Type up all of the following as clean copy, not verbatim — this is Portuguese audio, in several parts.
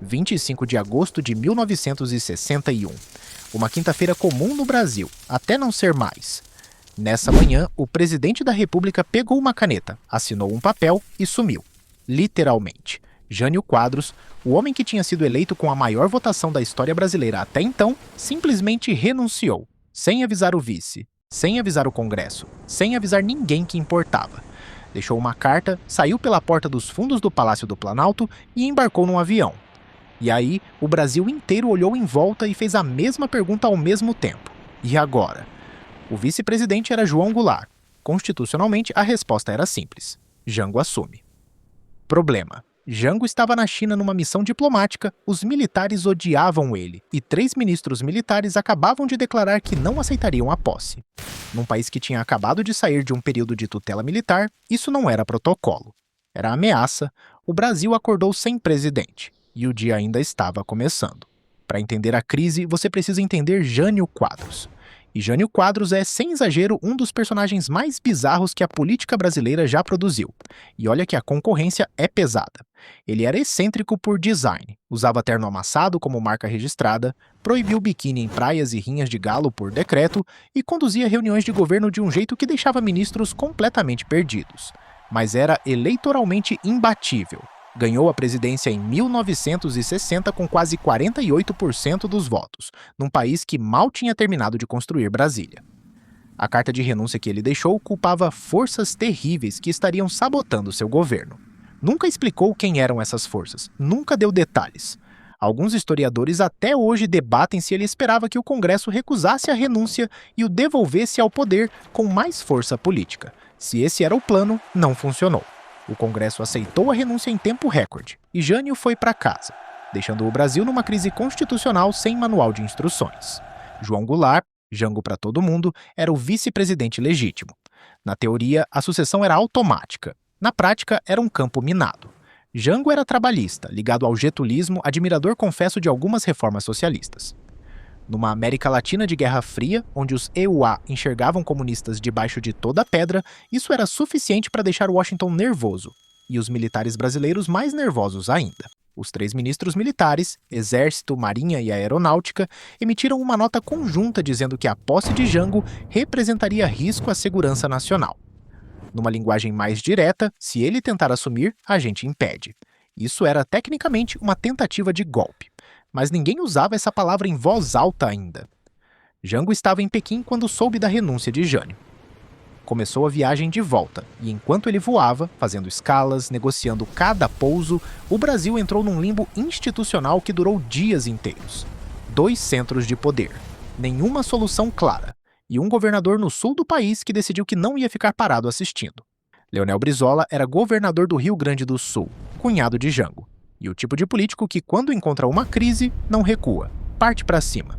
25 de agosto de 1961. Uma quinta-feira comum no Brasil, até não ser mais. Nessa manhã, o presidente da República pegou uma caneta, assinou um papel e sumiu. Literalmente. Jânio Quadros, o homem que tinha sido eleito com a maior votação da história brasileira até então, simplesmente renunciou, sem avisar o vice, sem avisar o Congresso, sem avisar ninguém que importava. Deixou uma carta, saiu pela porta dos fundos do Palácio do Planalto e embarcou num avião. E aí, o Brasil inteiro olhou em volta e fez a mesma pergunta ao mesmo tempo. E agora? O vice-presidente era João Goulart. Constitucionalmente, a resposta era simples. Jango assume. Problema. Jango estava na China numa missão diplomática, os militares odiavam ele, e 3 ministros militares acabavam de declarar que não aceitariam a posse. Num país que tinha acabado de sair de um período de tutela militar, isso não era protocolo. Era ameaça, o Brasil acordou sem presidente, e o dia ainda estava começando. Para entender a crise, você precisa entender Jânio Quadros. E Jânio Quadros é, sem exagero, um dos personagens mais bizarros que a política brasileira já produziu. E olha que a concorrência é pesada. Ele era excêntrico por design, usava terno amassado como marca registrada, proibiu biquíni em praias e rinhas de galo por decreto e conduzia reuniões de governo de um jeito que deixava ministros completamente perdidos. Mas era eleitoralmente imbatível. Ganhou a presidência em 1960 com quase 48% dos votos, num país que mal tinha terminado de construir Brasília. A carta de renúncia que ele deixou culpava forças terríveis que estariam sabotando seu governo. Nunca explicou quem eram essas forças, nunca deu detalhes. Alguns historiadores até hoje debatem se ele esperava que o Congresso recusasse a renúncia e o devolvesse ao poder com mais força política. Se esse era o plano, não funcionou. O Congresso aceitou a renúncia em tempo recorde e Jânio foi para casa, deixando o Brasil numa crise constitucional sem manual de instruções. João Goulart, Jango para todo mundo, era o vice-presidente legítimo. Na teoria, a sucessão era automática. Na prática, era um campo minado. Jango era trabalhista, ligado ao getulismo, admirador confesso de algumas reformas socialistas. Numa América Latina de Guerra Fria, onde os EUA enxergavam comunistas debaixo de toda pedra, isso era suficiente para deixar Washington nervoso, e os militares brasileiros mais nervosos ainda. Os 3 ministros militares, Exército, Marinha e Aeronáutica, emitiram uma nota conjunta dizendo que a posse de Jango representaria risco à segurança nacional. Numa linguagem mais direta, se ele tentar assumir, a gente impede. Isso era tecnicamente uma tentativa de golpe. Mas ninguém usava essa palavra em voz alta ainda. Jango estava em Pequim quando soube da renúncia de Jânio. Começou a viagem de volta, e enquanto ele voava, fazendo escalas, negociando cada pouso, o Brasil entrou num limbo institucional que durou dias inteiros. 2 centros de poder, nenhuma solução clara, e um governador no sul do país que decidiu que não ia ficar parado assistindo. Leonel Brizola era governador do Rio Grande do Sul, cunhado de Jango. E o tipo de político que, quando encontra uma crise, não recua, parte para cima.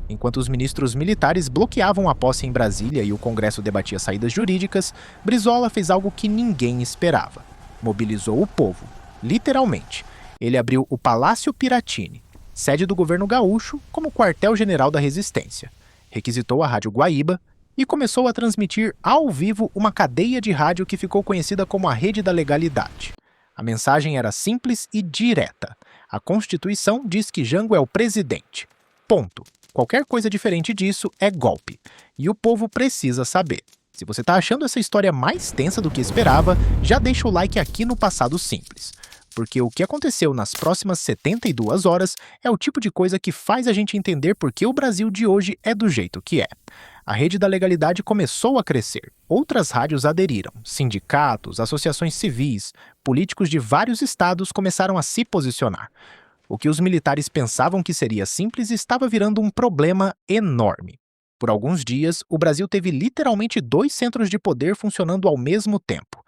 Enquanto os ministros militares bloqueavam a posse em Brasília e o Congresso debatia saídas jurídicas, Brizola fez algo que ninguém esperava. Mobilizou o povo, literalmente. Ele abriu o Palácio Piratini, sede do governo gaúcho, como quartel-general da resistência. Requisitou a Rádio Guaíba e começou a transmitir ao vivo uma cadeia de rádio que ficou conhecida como a Rede da Legalidade. A mensagem era simples e direta. A Constituição diz que Jango é o presidente. Ponto. Qualquer coisa diferente disso é golpe. E o povo precisa saber. Se você está achando essa história mais tensa do que esperava, já deixa o like aqui no Passado Simples. Porque o que aconteceu nas próximas 72 horas é o tipo de coisa que faz a gente entender por que o Brasil de hoje é do jeito que é. A Rede da Legalidade começou a crescer. Outras rádios aderiram. Sindicatos, associações civis, políticos de vários estados começaram a se posicionar. O que os militares pensavam que seria simples estava virando um problema enorme. Por alguns dias, o Brasil teve literalmente 2 centros de poder funcionando ao mesmo tempo.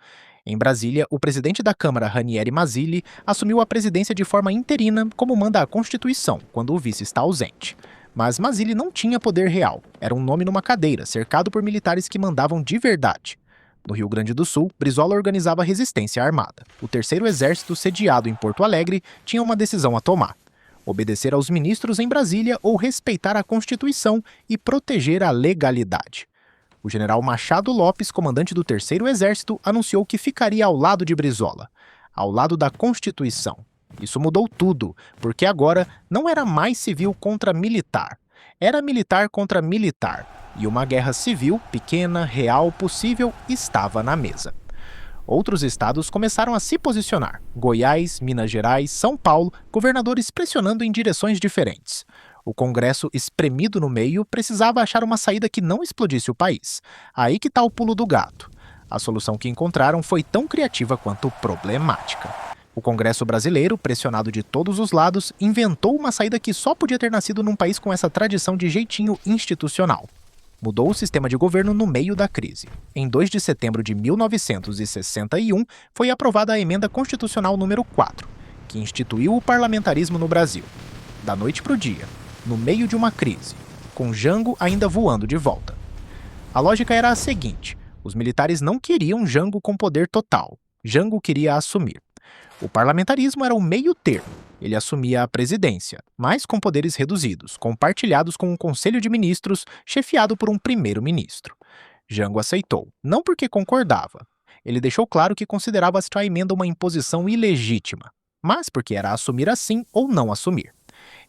Em Brasília, o presidente da Câmara, Ranieri Mazzilli, assumiu a presidência de forma interina, como manda a Constituição, quando o vice está ausente. Mas Mazzilli não tinha poder real. Era um nome numa cadeira, cercado por militares que mandavam de verdade. No Rio Grande do Sul, Brizola organizava a resistência armada. O Terceiro Exército, sediado em Porto Alegre, tinha uma decisão a tomar: obedecer aos ministros em Brasília ou respeitar a Constituição e proteger a legalidade. O general Machado Lopes, comandante do Terceiro Exército, anunciou que ficaria ao lado de Brizola, ao lado da Constituição. Isso mudou tudo, porque agora não era mais civil contra militar, era militar contra militar, e uma guerra civil, pequena, real, possível, estava na mesa. Outros estados começaram a se posicionar. Goiás, Minas Gerais, São Paulo, governadores pressionando em direções diferentes. O Congresso, espremido no meio, precisava achar uma saída que não explodisse o país. Aí que está o pulo do gato. A solução que encontraram foi tão criativa quanto problemática. O Congresso brasileiro, pressionado de todos os lados, inventou uma saída que só podia ter nascido num país com essa tradição de jeitinho institucional. Mudou o sistema de governo no meio da crise. Em 2 de setembro de 1961, foi aprovada a Emenda Constitucional número 4, que instituiu o parlamentarismo no Brasil. Da noite para o dia, no meio de uma crise, com Jango ainda voando de volta. A lógica era a seguinte: os militares não queriam Jango com poder total. Jango queria assumir. O parlamentarismo era o meio termo. Ele assumia a presidência, mas com poderes reduzidos, compartilhados com um conselho de ministros, chefiado por um primeiro-ministro. Jango aceitou, não porque concordava. Ele deixou claro que considerava a emenda uma imposição ilegítima, mas porque era assumir assim ou não assumir.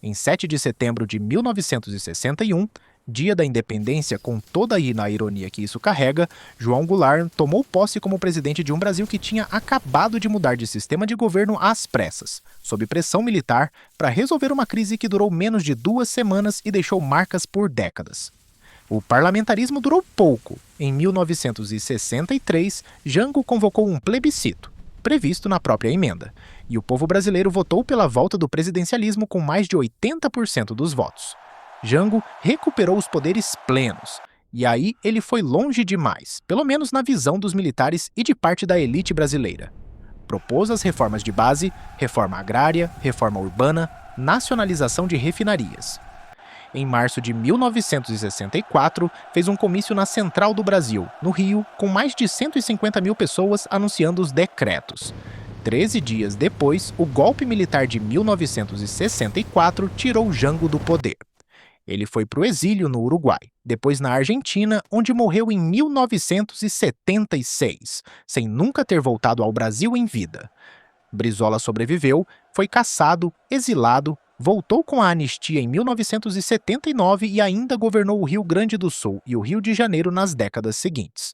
Em 7 de setembro de 1961, dia da independência, com toda a ironia que isso carrega, João Goulart tomou posse como presidente de um Brasil que tinha acabado de mudar de sistema de governo às pressas, sob pressão militar, para resolver uma crise que durou menos de 2 semanas e deixou marcas por décadas. O parlamentarismo durou pouco. Em 1963, Jango convocou um plebiscito, previsto na própria emenda, e o povo brasileiro votou pela volta do presidencialismo com mais de 80% dos votos. Jango recuperou os poderes plenos, e aí ele foi longe demais, pelo menos na visão dos militares e de parte da elite brasileira. Propôs as reformas de base, reforma agrária, reforma urbana, nacionalização de refinarias. Em março de 1964, fez um comício na Central do Brasil, no Rio, com mais de 150 mil pessoas anunciando os decretos. 13 dias depois, o golpe militar de 1964 tirou Jango do poder. Ele foi para o exílio no Uruguai, depois na Argentina, onde morreu em 1976, sem nunca ter voltado ao Brasil em vida. Brizola sobreviveu, foi caçado, exilado, voltou com a anistia em 1979 e ainda governou o Rio Grande do Sul e o Rio de Janeiro nas décadas seguintes.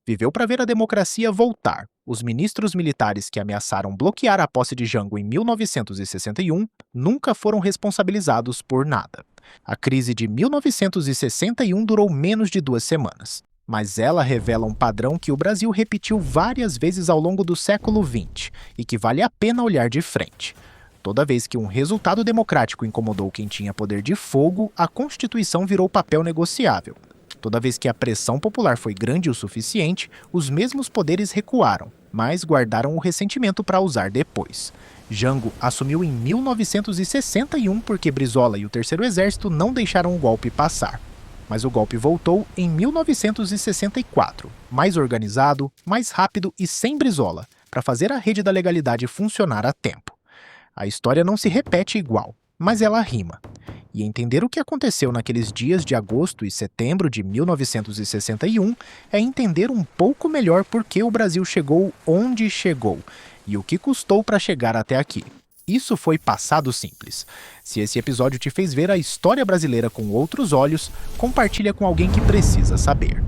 Viveu para ver a democracia voltar. Os ministros militares que ameaçaram bloquear a posse de Jango em 1961 nunca foram responsabilizados por nada. A crise de 1961 durou menos de 2 semanas, mas ela revela um padrão que o Brasil repetiu várias vezes ao longo do século XX e que vale a pena olhar de frente. Toda vez que um resultado democrático incomodou quem tinha poder de fogo, a Constituição virou papel negociável. Toda vez que a pressão popular foi grande o suficiente, os mesmos poderes recuaram, mas guardaram o ressentimento para usar depois. Jango assumiu em 1961 porque Brizola e o Terceiro Exército não deixaram o golpe passar. Mas o golpe voltou em 1964, mais organizado, mais rápido e sem Brizola, para fazer a rede da legalidade funcionar a tempo. A história não se repete igual, mas ela rima. E entender o que aconteceu naqueles dias de agosto e setembro de 1961 é entender um pouco melhor por que o Brasil chegou onde chegou e o que custou para chegar até aqui. Isso foi Passado Simples. Se esse episódio te fez ver a história brasileira com outros olhos, compartilha com alguém que precisa saber.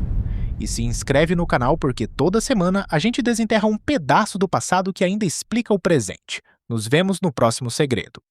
E se inscreve no canal porque toda semana a gente desenterra um pedaço do passado que ainda explica o presente. Nos vemos no próximo segredo.